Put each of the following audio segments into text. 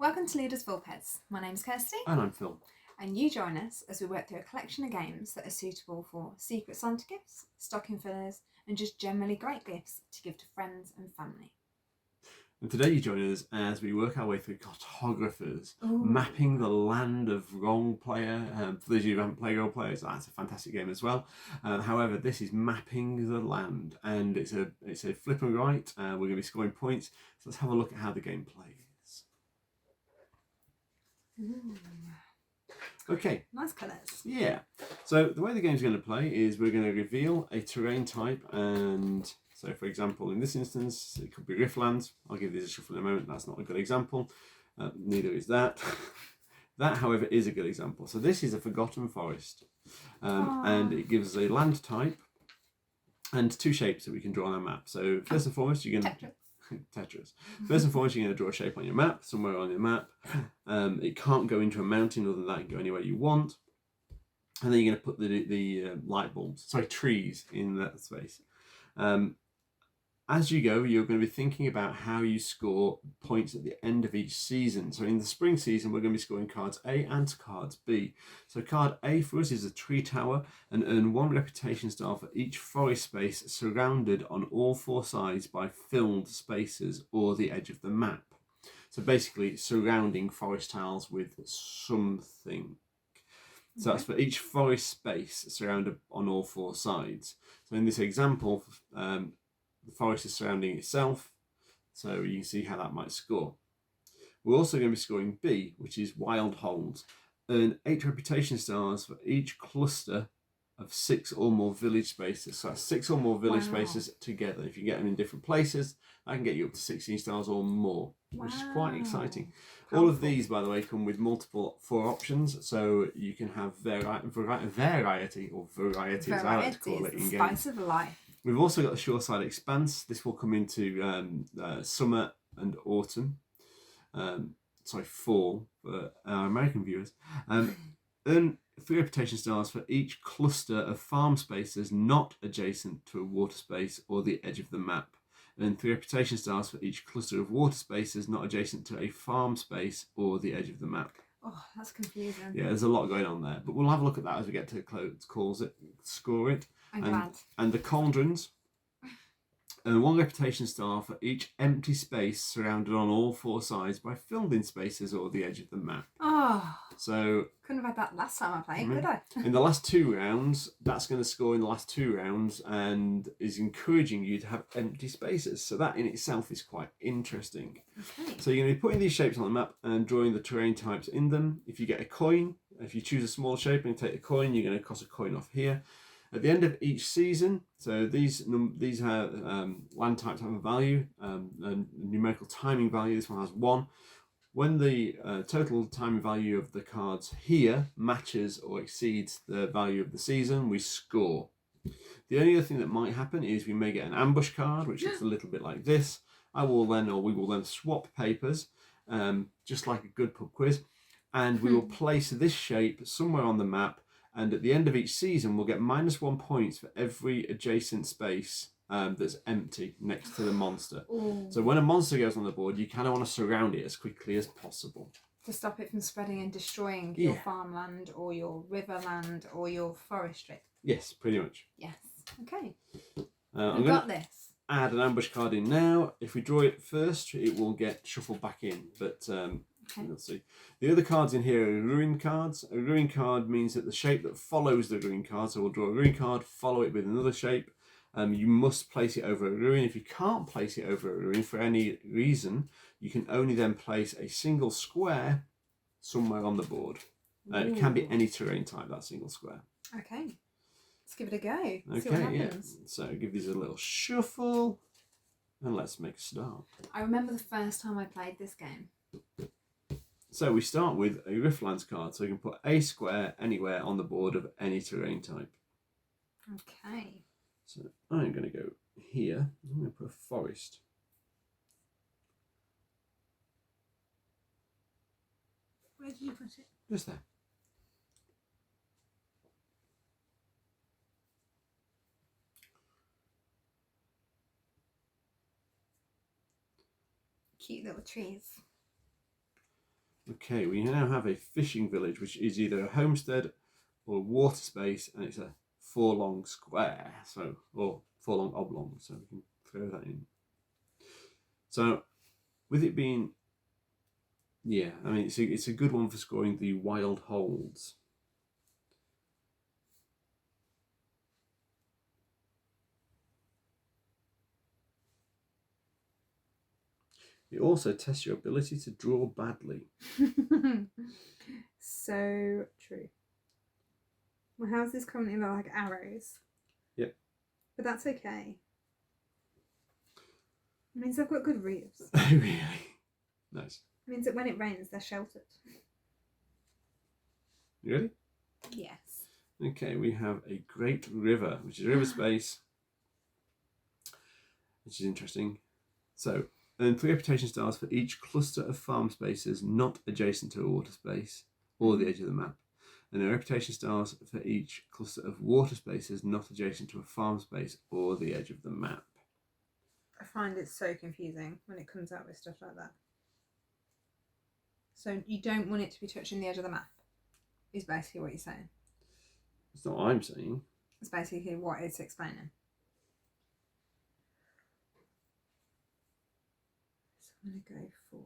Welcome to Ludus Vulpes. My name's Kirsty. And I'm Phil. And you join us as we work through a collection of games that are suitable for Secret Santa gifts, stocking fillers, and just generally great gifts to give to friends and family. And today you join us as we work our way through Cartographers, Ooh. mapping the land of Wrong Player. For those of you who haven't played Role Players, that's a fantastic game as well. However, this is mapping the land, and it's a flip and right. We're going to be scoring points. So let's have a look at how the game plays. Ooh. Okay. Nice colours. Yeah. So the way the game's going to play is we're going to reveal a terrain type, and so for example in this instance it could be Riftlands. I'll give these a shuffle in a moment. That's not a good example. Neither is that. That, however, is a good example. So this is a Forgotten Forest, and it gives a land type and two shapes that we can draw on our map. So first and foremost, you're going to Tetris. First and foremost, you're going to draw a shape on your map, somewhere on your map. It can't go into a mountain, other than that, you can go anywhere you want. And then you're going to put the light bulbs, sorry, trees in that space. As you go, you're going to be thinking about how you score points at the end of each season. So in the spring season, we're going to be scoring cards A and cards B. So card A for us is a tree tower, and earn 1 reputation star for each forest space surrounded on all 4 sides by filled spaces or the edge of the map. So basically surrounding forest tiles with something. So that's for each forest space surrounded on all 4 sides. So in this example, the forest is surrounding itself, so you can see how that might score. We're also going to be scoring B, which is wild holds. Earn 8 reputation stars for each cluster of 6 or more village spaces. So that's 6 or more village spaces together. If you get them in different places, that can get you up to 16 stars or more, which is quite exciting. All of these, by the way, come with multiple 4 options, so you can have variety, or variety as I like to call it in games. Spice of life. We've also got the Shoreside Expanse. This will come into summer and autumn. Fall for our American viewers. Earn 3 reputation stars for each cluster of farm spaces not adjacent to a water space or the edge of the map. Earn 3 reputation stars for each cluster of water spaces not adjacent to a farm space or the edge of the map. Oh, that's confusing. Yeah, there's a lot going on there, but we'll have a look at that as we get to score it. And the cauldrons. And 1 reputation star for each empty space surrounded on all 4 sides by filled in spaces or the edge of the map. Oh, so couldn't have had that last time I played, could I? In the last 2 rounds, that's going to score in the last 2 rounds and is encouraging you to have empty spaces. So that in itself is quite interesting. Okay. So you're going to be putting these shapes on the map and drawing the terrain types in them. If you get a coin, if you choose a small shape and take the coin, you're going to cross a coin off here. At the end of each season, so these land types have a value, a numerical timing value. This one has 1. When the total timing value of the cards here matches or exceeds the value of the season, we score. The only other thing that might happen is we may get an ambush card, which looks a little bit like this. We will then swap papers, just like a good pub quiz, and we will place this shape somewhere on the map. And at the end of each season, we'll get -1 points for every adjacent space that's empty next to the monster. Ooh. So when a monster goes on the board, you kind of want to surround it as quickly as possible. To stop it from spreading and destroying your farmland or your riverland or your forestry. Yes, pretty much. Yes. Okay. I've got this. Add an ambush card in now. If we draw it first, it will get shuffled back in. But let's see. The other cards in here are ruin cards. A ruin card means that the shape that follows the ruin card, so we'll draw a ruin card, follow it with another shape. You must place it over a ruin. If you can't place it over a ruin for any reason, you can only then place a single square somewhere on the board. It can be any terrain type, that single square. Okay. Let's give it a go. Okay, see what happens. Yeah. So give these a little shuffle and let's make a start. I remember the first time I played this game. So we start with a Riftlands card, so you can put a square anywhere on the board of any terrain type. Okay. So I'm going to go here. I'm going to put a forest. Where did you put it? Just there. Cute little trees. Okay, we now have a fishing village, which is either a homestead or a water space, and it's a 4-long square, so or 4-long oblong, so we can throw that in. So, with it being, yeah, I mean it's a good one for scoring the wild holds. It also tests your ability to draw badly. So true. My houses currently look like arrows. Yep. But that's okay. It means I've got good roofs. Really? Nice. It means that when it rains, they're sheltered. You ready? Yes. Okay, we have a great river, which is a river space, which is interesting. So, earn 3 reputation stars for each cluster of farm spaces not adjacent to a water space or the edge of the map. And a reputation stars for each cluster of water spaces not adjacent to a farm space or the edge of the map. I find it so confusing when it comes out with stuff like that. So you don't want it to be touching the edge of the map, is basically what you're saying. That's not what I'm saying. It's basically what it's explaining. So I'm going to go for...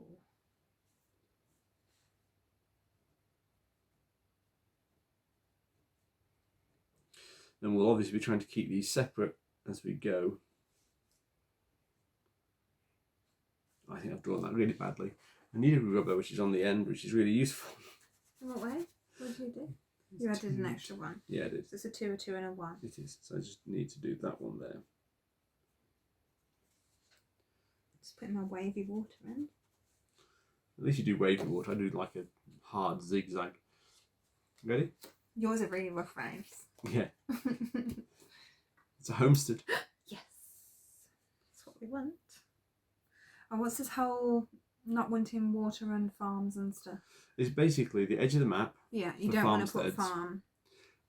And we'll obviously be trying to keep these separate as we go. I think I've drawn that really badly. I need a rubber, which is on the end, which is really useful. In what way? What did you do? You added an extra one. Yeah, it is. So it's a 2, a 2 and a 1. It is. So I just need to do that one there. Just putting my wavy water in. At least you do wavy water. I do like a hard zigzag. Ready? Yours are really rough waves. Yeah. It's a homestead. Yes. That's what we want. Oh, what's this whole not wanting water and farms and stuff? It's basically the edge of the map. Yeah, you for don't want to put farmsteads.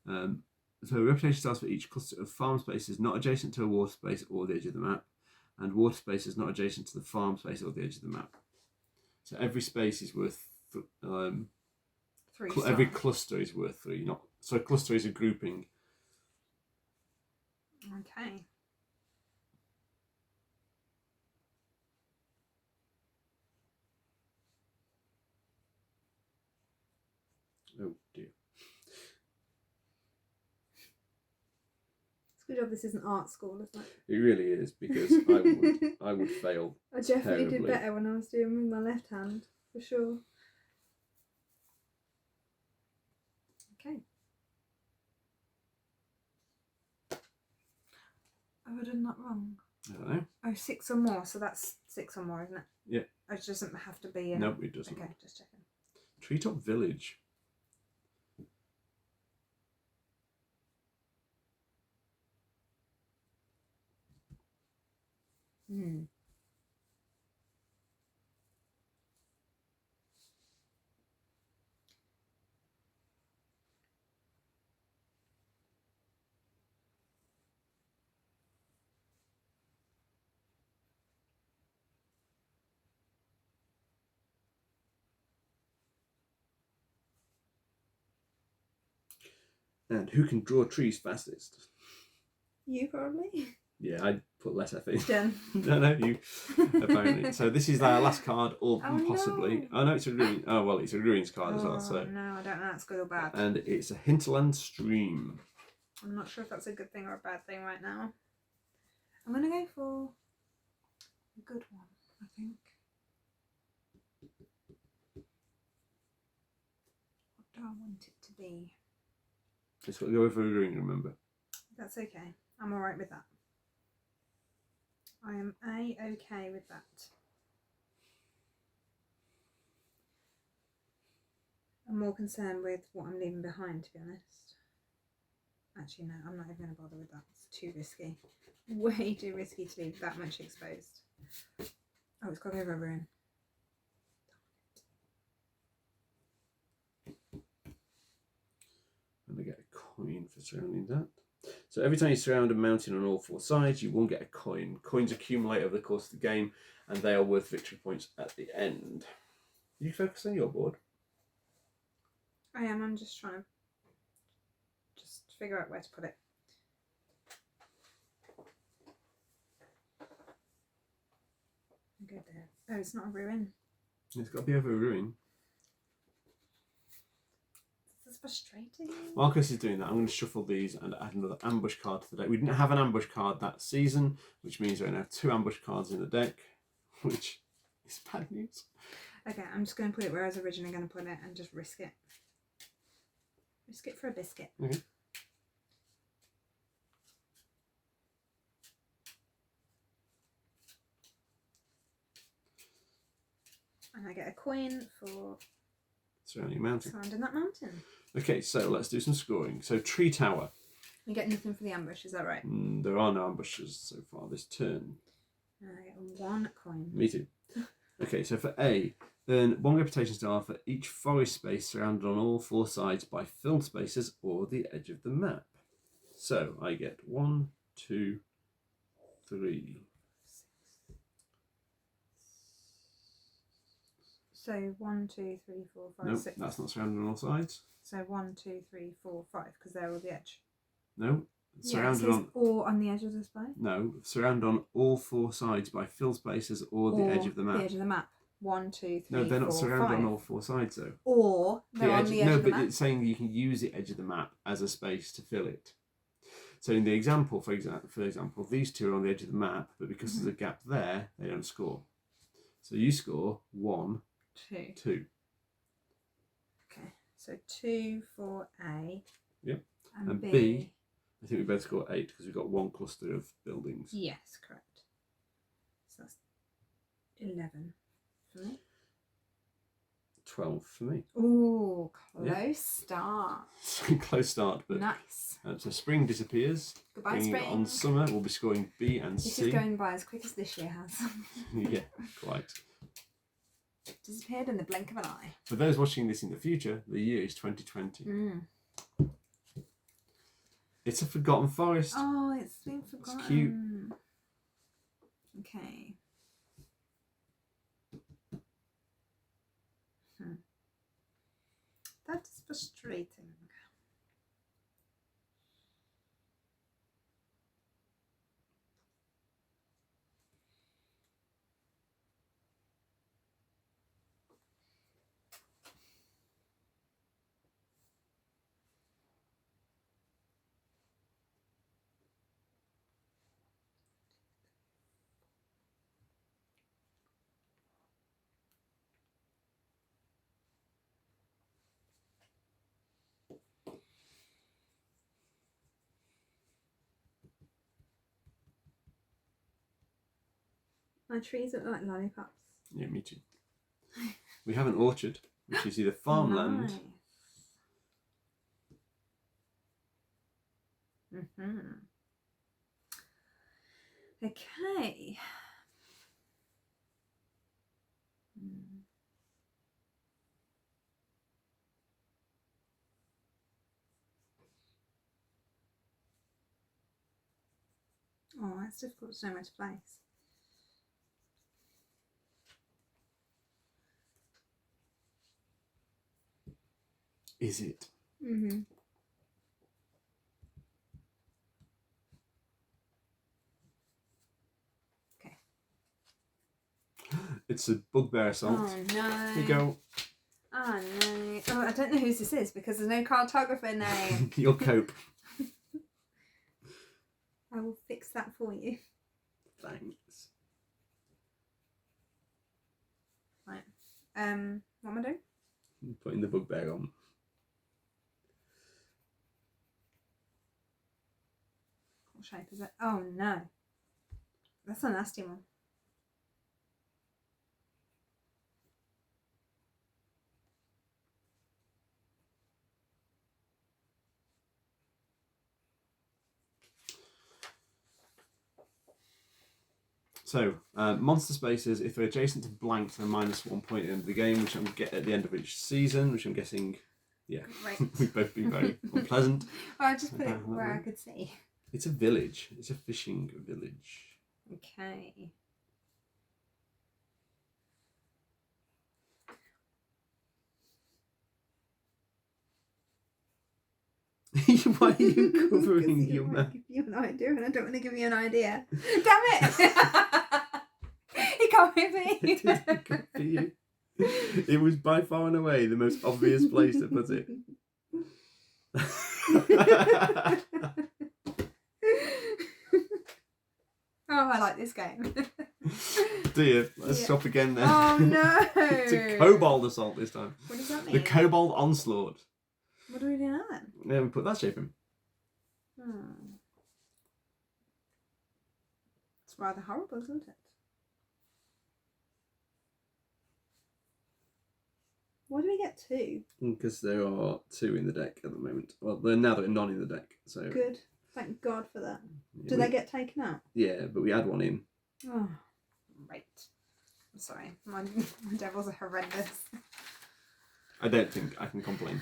farm. So reputation stars for each cluster of farm spaces not adjacent to a water space or the edge of the map, and water spaces not adjacent to the farm space or the edge of the map. So every space is worth 3 every stars. cluster is worth 3. Not so a cluster is a grouping. Okay. Oh dear. It's a good job this isn't art school, isn't it? It really is, because I would fail. I definitely did terribly. better when I was doing with my left hand, for sure. Okay. Have I done that wrong? I don't know. Oh, 6 or more, so that's 6 or more, isn't it? Yeah. It doesn't have to be in... No, it doesn't. Okay, just checking. Treetop Village. Hmm. And who can draw trees fastest? You probably? Yeah, I put less effort in. Done. No, you. Apparently. So this is our last card, or Oh, possibly. no. Oh no, it's a ruin. Oh well, it's a ruins card as well. So. No, I don't know if that's good or bad. And it's a hinterland stream. I'm not sure if that's a good thing or a bad thing right now. I'm going to go for a good one, I think. What do I want it to be? It's got to go over a ruin, remember? That's okay. I'm alright with that. I am A-okay with that. I'm more concerned with what I'm leaving behind, to be honest. Actually, no, I'm not even going to bother with that. It's too risky. Way too risky to leave that much exposed. Oh, it's got to go over a ruin. And I get a coin for surrounding that. So every time you surround a mountain on all 4 sides, you will get a coin. Coins accumulate over the course of the game, and they are worth victory points at the end. You focus on your board. I am. I'm just trying to figure out where to put it. Go there. Oh, it's not a ruin. It's got to be over a ruin. This is frustrating. While Chris is doing that, I'm going to shuffle these and add another ambush card to the deck. We didn't have an ambush card that season, which means we're going to have 2 ambush cards in the deck, which is bad news. Okay, I'm just going to put it where I was originally going to put it and just risk it. Risk it for a biscuit. Okay. And I get a coin for Surrounding mountain. surrounding that mountain. Okay, so let's do some scoring. So Tree Tower. You get nothing for the ambush, is that right? There are no ambushes so far this turn. I get 1 coin. Me too. Okay, so for A, earn 1 reputation star for each forest space surrounded on all 4 sides by filled spaces or the edge of the map. So I get 1, 2, 3. So 1, 2, 3, 4, 5, Nope, 6. that's not surrounded on all sides. So 1, 2, 3, 4, 5, because they're all the edge. No, surrounded yeah, it says on. or on the edge of the display. No, surrounded on all 4 sides by filled spaces or the edge of the map. The edge of the map. 1, 2, 3, No, they're not 4, surrounded 5. on all 4 sides though. Or they're on the edge of the map. No, but it's saying you can use the edge of the map as a space to fill it. So in the example, for example, these 2 are on the edge of the map, but because there's a gap there, they don't score. So you score 1, 2. Okay, so 2 for A. Yep. And B, I think we both score 8 because we've got 1 cluster of buildings. Yes, correct. So that's 11 for me. 12 for me. Ooh, close start. Close start, but nice. So spring disappears. Goodbye, Bringing spring. it on summer, we'll be scoring B and This C. is going by as quick as this year has. Yeah, quite. Disappeared in the blink of an eye. For those watching this in the future, the year is 2020. It's a forgotten forest. Oh, it's been forgotten. It's cute. Okay. That is frustrating. My trees look like lollipops. Yeah, me too. We have an orchard, which is either farmland. Nice. Okay. Oh, it's difficult to know where to place. Is it? Okay. It's a bugbear assault. Oh no. Here you go. Oh no. Oh, I don't know whose this is because there's no cartographer name. Your cope. I will fix that for you. Thanks. Right. What am I doing? Putting the bugbear on. What shape is it? Oh no. That's a nasty one. So, monster spaces, if they're adjacent to blank, they're -1 point at the end of the game, which I'm get at the end of each season, which I'm guessing, yeah, we've both been very unpleasant. Well, I just put it where I could see. It's a village. It's a fishing village. Okay. Why are you 'Cause covering you your might mouth? give you an idea, and I don't want to give you an idea. Damn it! It can't be me. It didn't go for you. It was by far and away the most obvious place to put it. Oh, I like this game. Do you? Let's Yeah. stop again then. Oh no! It's a kobold assault this time. What does that mean? The kobold onslaught. What do we do now then? Yeah, we put that shape in. It's rather horrible, isn't it? Why do we get 2? Because there are 2 in the deck at the moment. Well, now there are none in the deck. So Good. Thank God for that. yeah, Do they get taken out? Yeah, but we add 1 in. Oh, right. I'm sorry. My devils are horrendous. I don't think I can complain.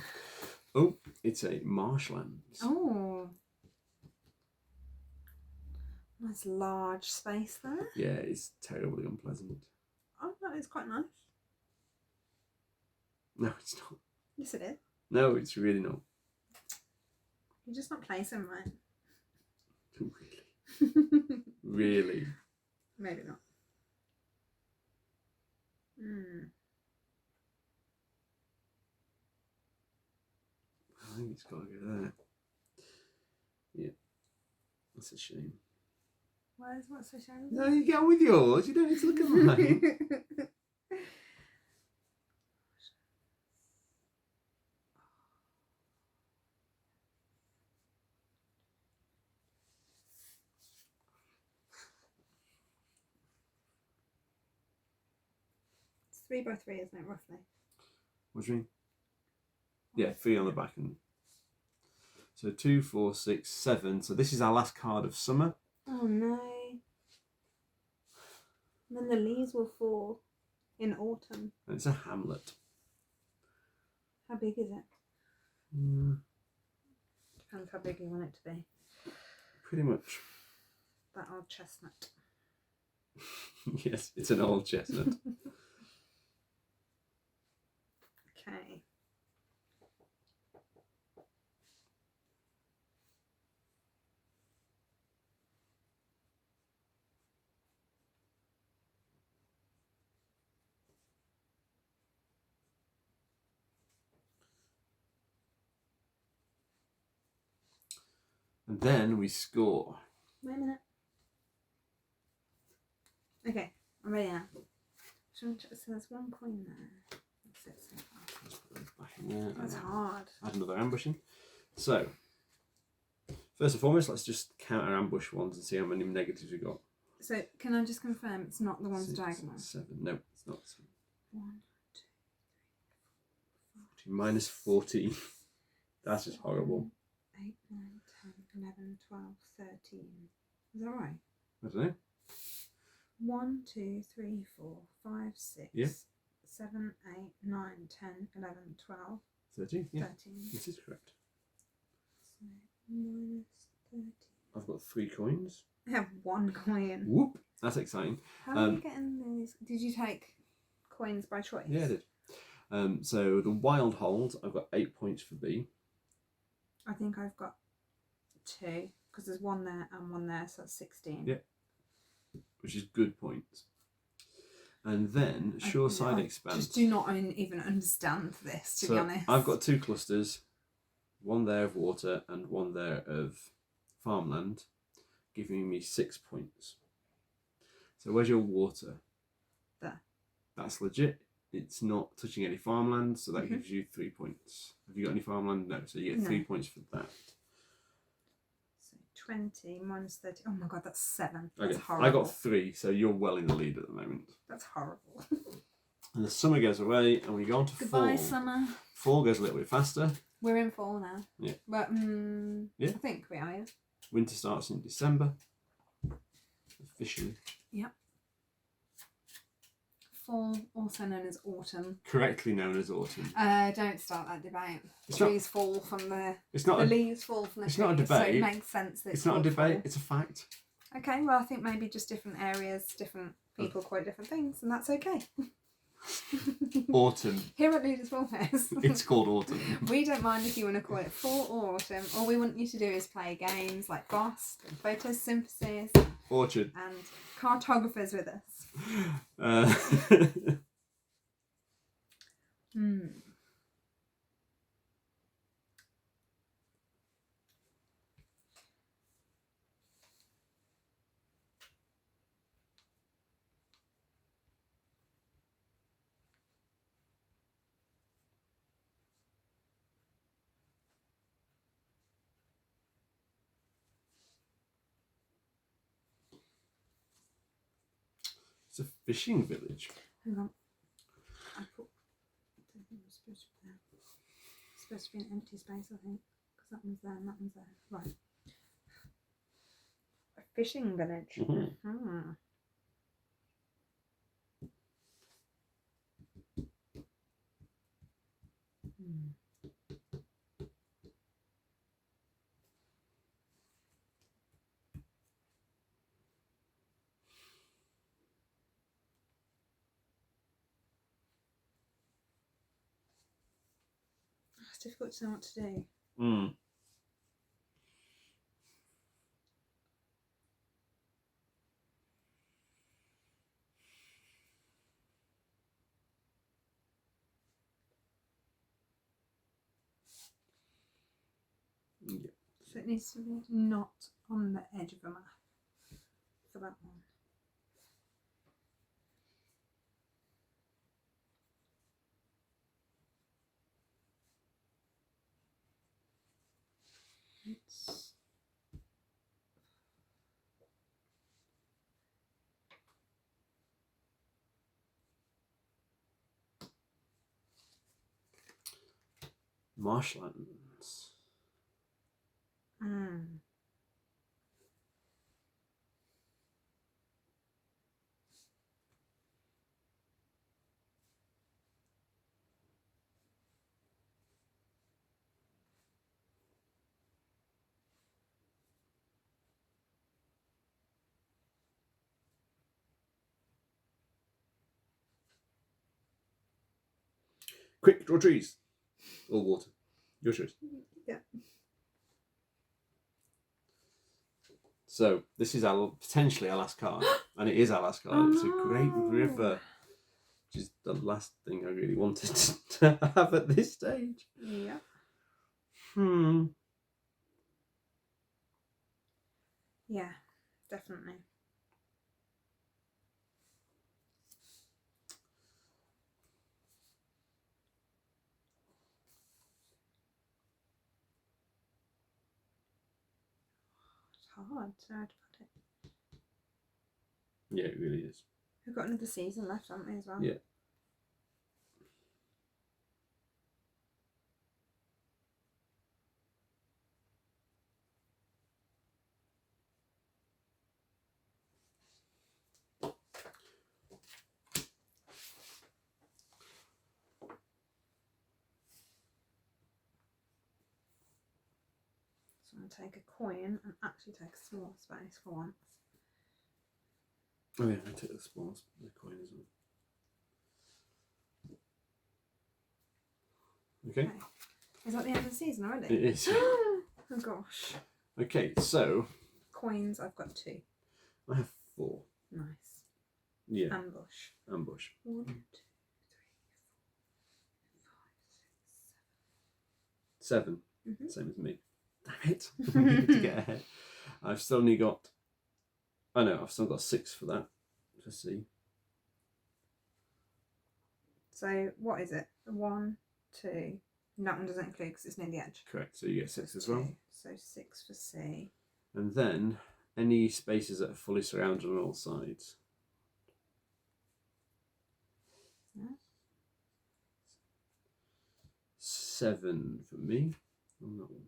Oh, it's a marshlands. Oh. Nice large space there. Yeah, it's terribly unpleasant. Oh, no, it's quite nice. No, it's not. Yes, it is. No, it's really not. You're just not placing right. Really. Really. Maybe not. I think it's got to go there. Yeah. That's a shame. What's so shiny? No, you get on with yours. You don't need to look at mine. It's 3 by 3, isn't it, roughly? What do you mean? Yeah, 3 on the back. And so 2, 4, 6, 7. So this is our last card of summer. Oh no. And then the leaves will fall in autumn. And it's a hamlet. How big is it? Depends how big you want it to be. Pretty much. That old chestnut. Yes, it's an old chestnut. Okay. And then we score. Wait a minute. Okay, I'm ready now. So there's 1 coin there. That's it so far. Let's put those back in there. That's hard. Add another ambush in. So, first and foremost, let's just count our ambush ones and see how many negatives we got. So can I just confirm it's not the ones 6, diagonal? 7. No, it's not. 1, 2, minus 14. That's just horrible. 8, 9, 10, 11, 12, 13. Is that right? I don't know. 1, 2, 3, 4, 5, 6, Yeah. 7, 8, 9, 10, 11, 12, 13? Yeah. 13. This is correct. So minus 13. I've got 3 coins. I have 1 coin. Whoop! That's exciting. How are you getting these? Did you take coins by choice? Yeah, I did. So the wild hold, I've got 8 points for B. I think I've got 2 because there's 1 there and 1 there, so that's 16. Yeah. Which is good points. And then shoreside I expand. just do not even understand this, to be honest. I've got 2 clusters, 1 there of water and 1 there of farmland, giving me 6 points. So where's your water? There. That's legit. It's not touching any farmland, so that gives you 3 points. Have you got any farmland? No, so you get 3 points for that. So 20 minus 30. Oh my god, that's 7. That's Okay. horrible. I got 3, so you're well in the lead at the moment. That's horrible. And the summer goes away, and we go on to Goodbye, fall. summer. Fall goes a little bit faster. We're in fall now. Yeah. But Yeah. I think we are. Yeah. Winter starts in December. Officially. Yep. Fall, also known as autumn. Correctly known as autumn. Don't start that debate. It's Trees fall from the It's not. the leaves fall from the it's trees. not a So debate. it makes sense that It's not a called debate. fall. It's a fact. Okay, well I think maybe just different areas, different people quote different things, and that's okay. Autumn. Here at Ludus Vulpes. It's called autumn. We don't mind if you want to call it fall or autumn. All we want you to do is play games like Boss, and Photosynthesis, Orchard. and Cartographers with us. It's a fishing village. Hang on. I don't think it was supposed to be there. It's supposed to be an empty space, I think. Because that one's there and that one's there. Right. A fishing village. Mm-hmm. It's difficult to know what to do. Yeah. So it needs to be not on the edge of a map for that one. It's Marshlands. Quick, draw trees. Or water. Your choice. Yeah. So this is potentially our last card, and it is our last card. It's a great river, which is the last thing I really wanted to have at this stage. Yeah. Yeah, definitely. It's hard to know how to put it. Yeah, it really is. We've got another season left, haven't we, as well? Yeah. So I'm going to take a coin and actually take a small space for once. Oh yeah, I take the coin as well. Okay. Is that the end of the season already? It is. Oh gosh. Okay, so Coins, I've got 2. I have 4. Nice. Yeah. Ambush. Ambush. 1, 2, 3, 4, 5, 6, 7. 7. Same as me. Damn it. I need to get ahead. I've still only got... I know, I've still got 6 for that. Let's see. So what is it? 1, 2. And that one doesn't include because it's near the edge. Correct, so you get 6 as well. So 6 for C. And then any spaces that are fully surrounded on all sides. Yeah. 7 for me on that one.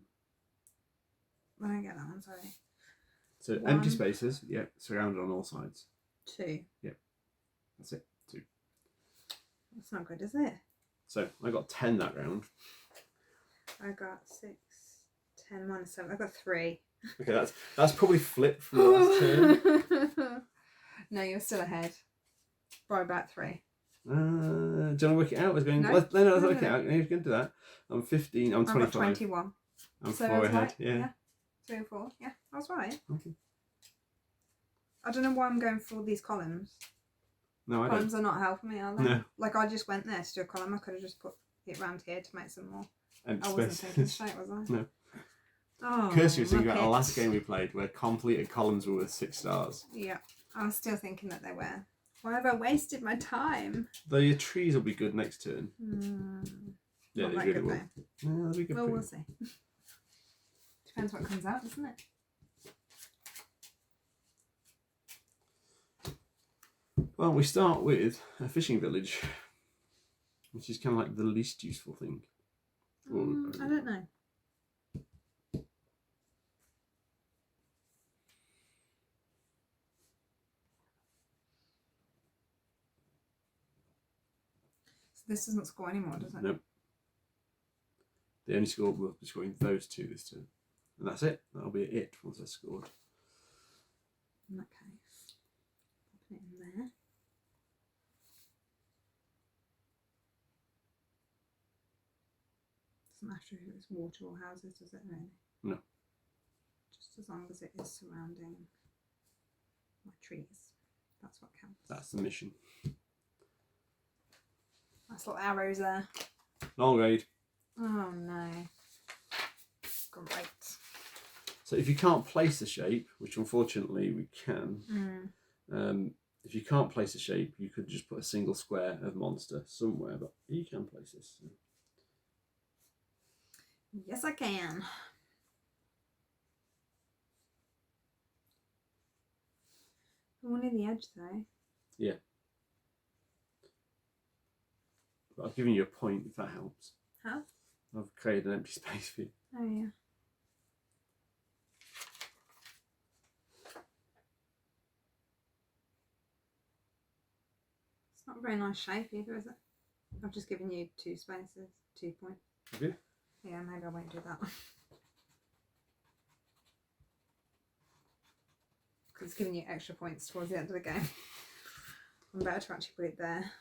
I don't get that one, sorry. So 1. empty spaces, yeah, surrounded on all sides. 2. Yeah, that's it. 2. That's not good, is it? So I got 10 that round. I got 6, 10, minus 7. I got 3. Okay, that's probably flipped from the last turn. No, you're still ahead by about 3. Do you want to work it out? I was going. No. Let's No, work it no. out. No, you can do that. I'm 15. I'm I've got 25. 21. I'm So I 4 was ahead. right. Yeah. 3 or 4. Yeah, I was right. Okay. I don't know why I'm going for all these columns. No, I Columns are not helping me, are they? No. Like I just went there to do a column. I could have just put it round here to make some more. don't. I wasn't thinking straight, was I? No. Oh, Kirsty was thinking look about the it. last game we played where completed columns were worth 6 stars. Yeah, I was still thinking that they were. Why have I wasted my time? Though your trees will be good next turn. Yeah, Not they that really good, will. though. Yeah, they'll be good. Well, for we'll you. see. Depends what comes out, doesn't it? Well, we start with a fishing village, which is kind of like the least useful thing. I don't know. So this doesn't score anymore, does it? Nope. They only score, we'll be scoring those 2 this turn. And that's it. That'll be it once they're scored. In that case, put it in there. Doesn't matter if it's water or houses, does it really? No. Just as long as it is surrounding my trees. That's what counts. That's the mission. Nice little arrows there. Long raid. Oh no. Great. So if you can't place a shape, which unfortunately we can, if you can't place a shape, you could just put a single square of monster somewhere, but you can place this. So. Yes, I can. One near the edge though. Yeah. But I've given you a point if that helps. How? I've created an empty space for you. Oh yeah. It's not a very nice shape either, is it? I've just given you 2 spaces, 2 points. Okay. Yeah, maybe I won't do that one. Because it's giving you extra points towards the end of the game. I'm better to actually put it there.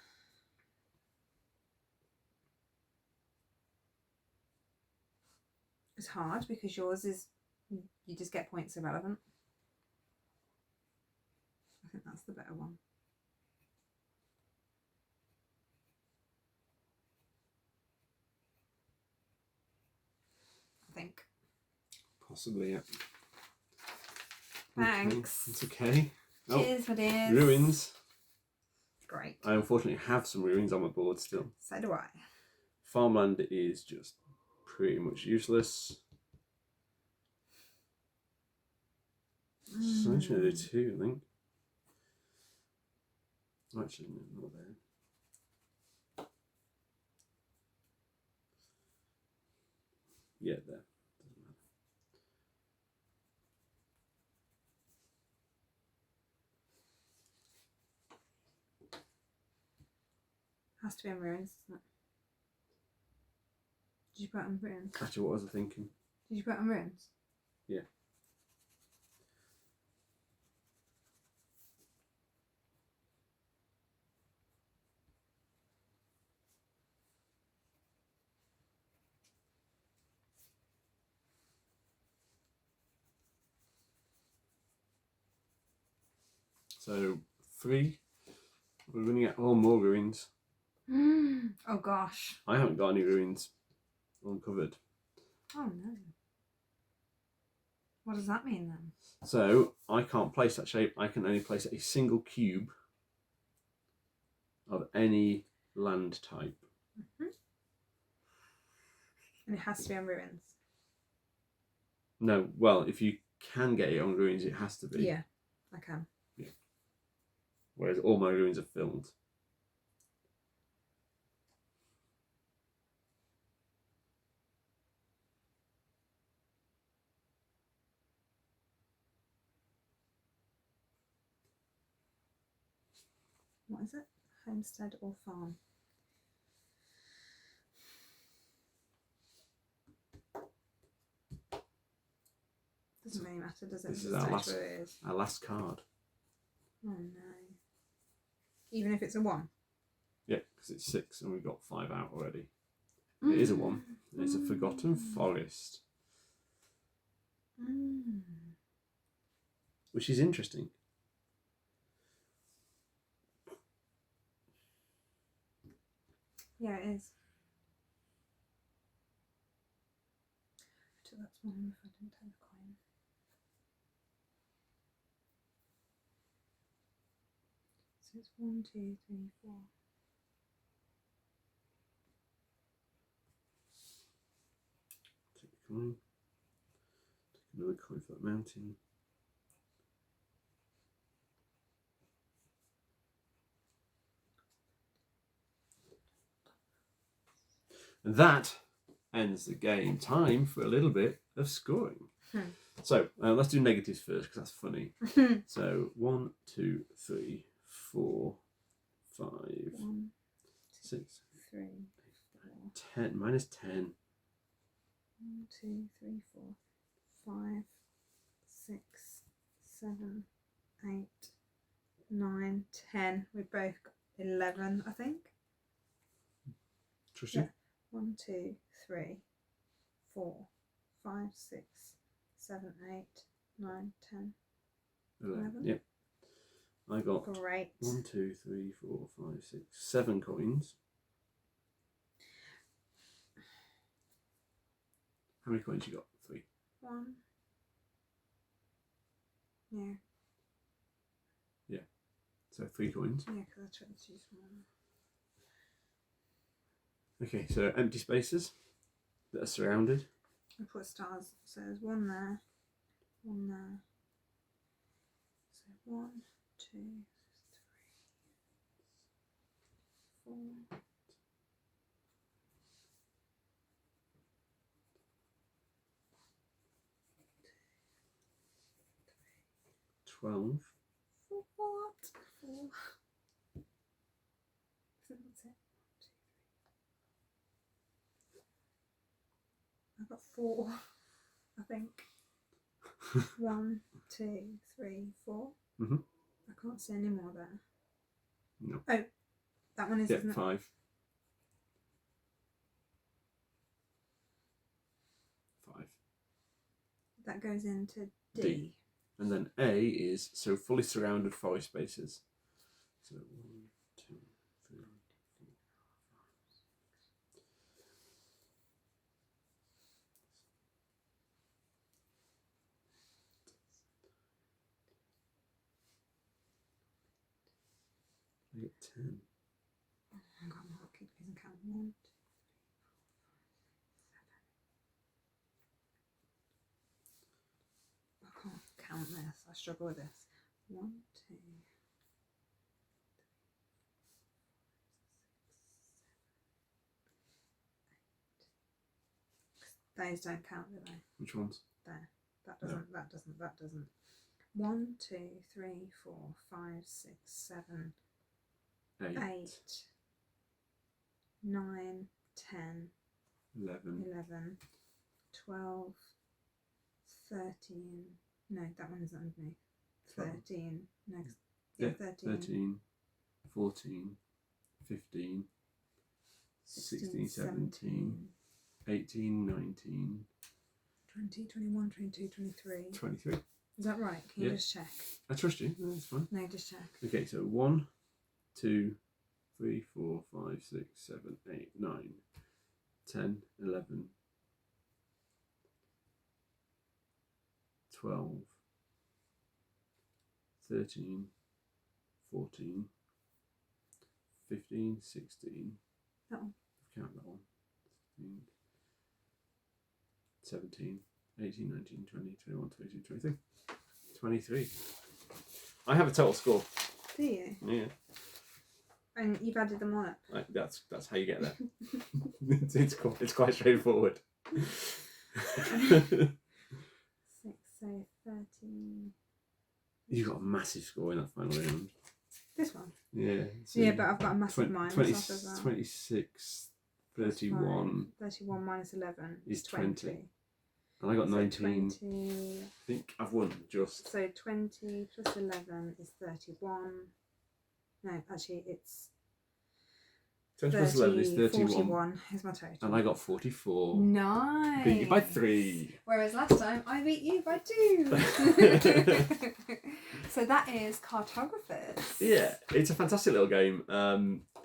It's hard because yours is, you just get points irrelevant. I think that's the better one. I think. Possibly, yeah. Thanks. Okay. It's okay. Cheers, my dears. Ruins. Great. I unfortunately have some ruins on my board still. So do I. Farmland is just pretty much useless. So I'm just going to do 2, I think. Actually, no, not there. Yeah, there. Doesn't matter. Has to be in ruins, doesn't it? Did you put it on ruins? Actually, what was I thinking? Did you put it on ruins? Yeah. So 3. We're going to get all more ruins. Oh gosh. I haven't got any ruins uncovered. Oh no. What does that mean then? So I can't place that shape. I can only place a single cube of any land type. And it has to be on ruins. No, well, if you can get it on ruins, it has to be. Yeah, I can. Yeah. Whereas all my ruins are filled. What is it? Homestead or farm? Doesn't really matter, does it? This It is our states last, where it is. our last card. Oh no. Even if it's a 1? Yeah, because it's 6 and we've got 5 out already. It is a 1. It's a Forgotten Forest. Which is interesting. Yeah, it is. So that's one if I didn't take a coin. So it's 1, 2, 3, 4. Take a coin. Take another coin for that mountain. And that ends the game. Time for a little bit of scoring. So let's do negatives first because that's funny. So 1, 2, 3, 4, 5, 1, 6, 3, 10. Minus 10. 1, 2, 3, 4, 5, 6, 7, 8, 9, 10. We've both got 11, I think. Trust you? Yeah. 1, 2, 3, 4, 5, 6, 7, 8, 9, 10, 11. Yep. I got Great. 1, 2, 3, 4, 5, 6, 7 coins. How many coins you got? 3. 1. Yeah. Yeah. So 3 coins. Yeah, because I tried to choose one. Okay, so empty spaces that are surrounded. I put stars. So there's 1 there, 1 there. So 1, 2, 3, 4. 12. For what? 4. That's it. 2, 3. I've got 4, I think. 1, 2, 3, 4. Mhm. I can't see any more there. No. Oh, that one is, Yeah, isn't it? 5. 5. That goes into D. D. And then A is so fully surrounded forest spaces. So 1, 2, 3, 4, 5, 6. I get 10. Oh my god, I'm not keep losing count. 1, 2, 3, 4, 5, 6, 7. I can't count this. I struggle with this. 1, 2, 3, 4, 5, 6, 7, 8. Those don't count, do they? Which ones? There. That doesn't. That doesn't. That doesn't. 1, 2, 3, 4, 5, 6, 7, 8. 9, 10, 11. 11, 12, 13. No, that one isn't underneath. 13. No, yeah, 13. 13. 14. 15. 16, 17. 18, 19. 20, 21, 22, 23. 23. Is that right? Can you just check? I trust you. No, that's fine. No, just check. Okay, so 1, 2, 3, 4, 5, 6, 7, 8, 9, 10, 11, 12, 13, 14, 15, 16. That one. Count that one. 16, 17, 18, 19, 20, 21, 22, 23. 23. I have a total score. Do you? Yeah. And you've added them all up? That's how you get there. it's quite straightforward. 6, so 13. You got a massive score in that final round. This one? Yeah. So Yeah, but I've got a massive minus 20, off as well. 26, 31 31 minus 11 is is 20. And I got So 19. 20. I think I've won just. So 20 plus 11 is 31. No, actually it's 20 plus 11 is 31. 41 is my total. And I got 44. Nice. Beat you by 3. Whereas last time I beat you by 2. So that is Cartographers. Yeah, it's a fantastic little game.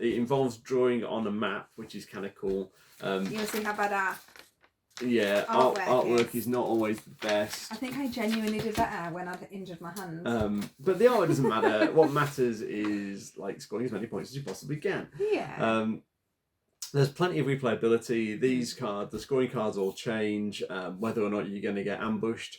It involves drawing on a map, which is kind of cool. You'll see how bad our artwork is not always the best. I think I genuinely did better when I'd injured my hands. But the artwork doesn't matter. What matters is like scoring as many points as you possibly can. Yeah. There's plenty of replayability. These cards, the scoring cards, all change whether or not you're going to get ambushed.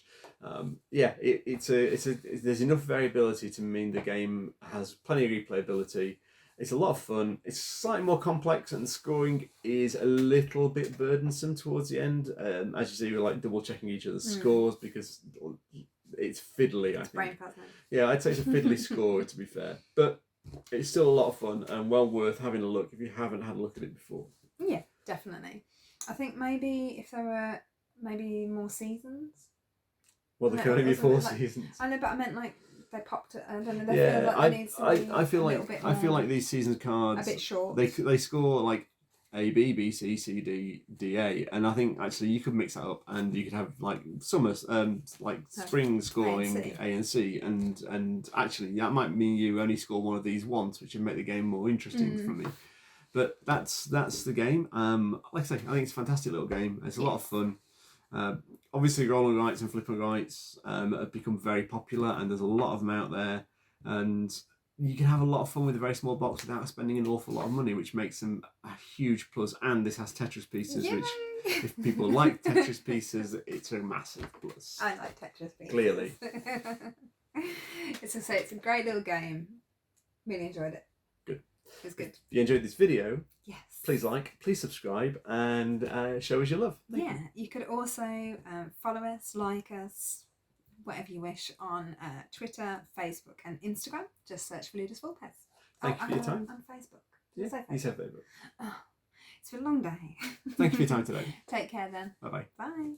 There's enough variability to mean the game has plenty of replayability. It's a lot of fun. It's slightly more complex, and the scoring is a little bit burdensome towards the end. As you see, we're like double checking each other's scores because it's fiddly. I think. Yeah, I'd say it's a fiddly score to be fair, but it's still a lot of fun and well worth having a look if you haven't had a look at it before. Yeah, definitely. I think maybe if there were more seasons. Well, there can only be 4 seasons. I know, but I meant like they popped it. I don't know. I feel like these seasons cards a bit short. They score like A, B, B, C, C, D, D, A, and I think actually you could mix that up and you could have like summer, like spring scoring A and C, and actually that might mean you only score one of these once, which would make the game more interesting for me. But that's the game. Like I say, I think it's a fantastic little game. It's a lot of fun. Obviously, rolling rights and flipping rights have become very popular, and there's a lot of them out there. And you can have a lot of fun with a very small box without spending an awful lot of money, which makes them a huge plus. And this has Tetris pieces, which, if people like Tetris pieces, it's a massive plus. I like Tetris pieces. Clearly. It's a great little game. Really enjoyed it. Good. It was good. If you enjoyed this video, yes, please like, please subscribe, and show us your love. Thank you. You could also follow us, like us, whatever you wish on Twitter, Facebook, and Instagram. Just search for Ludus Vulpes. Thank you for your time. On Facebook. Yeah, you said Facebook. Oh, it's been a long day. Thank you for your time today. Take care then. Bye-bye. Bye.